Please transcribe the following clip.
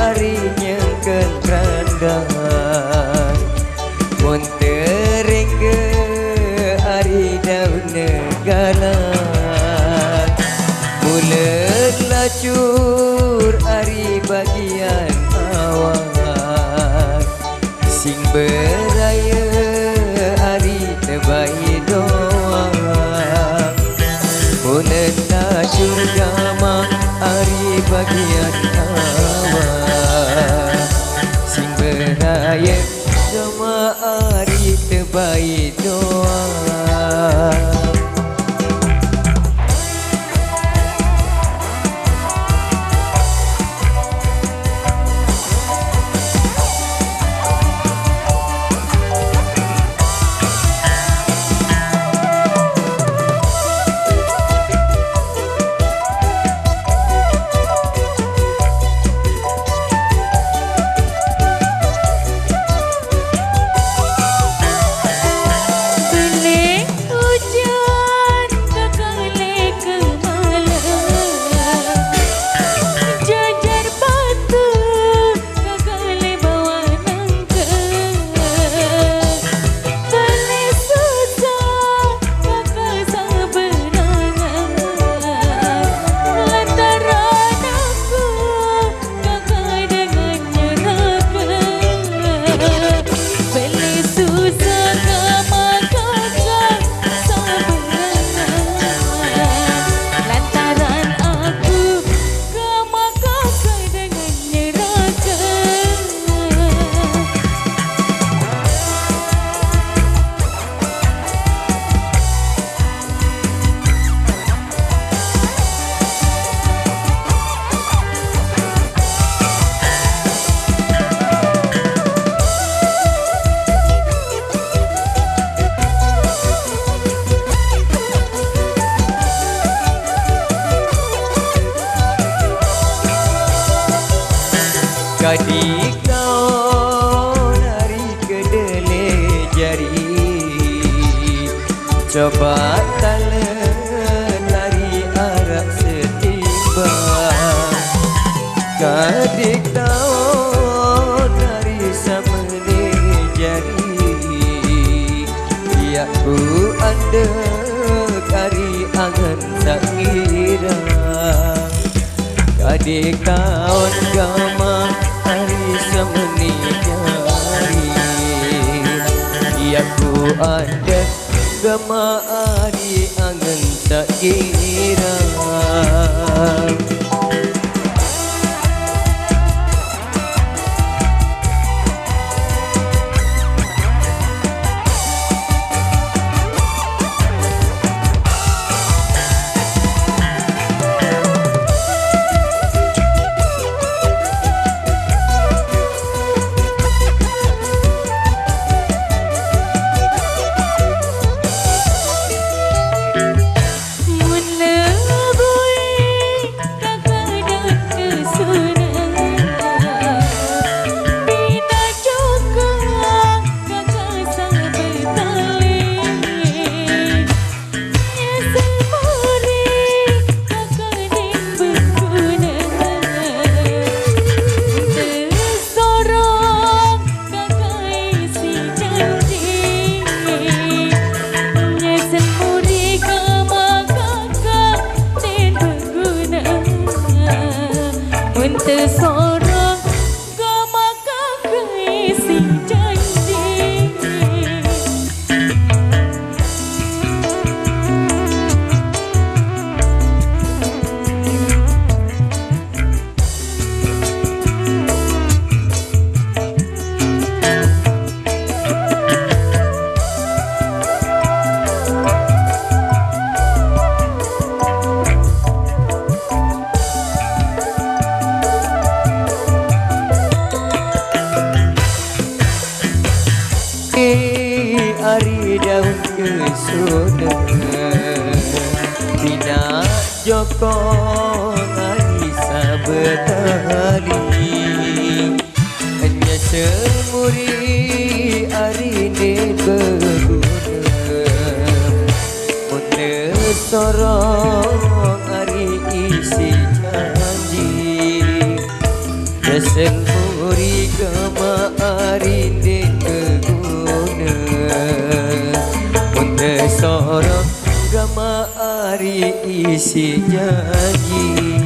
ari nyengkeun randan mun teu rengge ari daun negalan buleun lacur ari bagian awan sing beraya ari teu bae doang buleun lacur gama ari bagian awan sing beraya gama ari teu bae doang. Kadik kau nari kedele jari coba talen lari arak setimbang kadik kau nari samene jari ya ku ande kari angan sakira kadik kau gama hari semeni jari ya ku ada gama ari angen tak kira ari daun kesuna Bina Joko ari sabetali hanya semuri ari ne berguna Mune sorong ari isi janji Sesel muri gama arindin keguna Munte sorok gama ari isi janji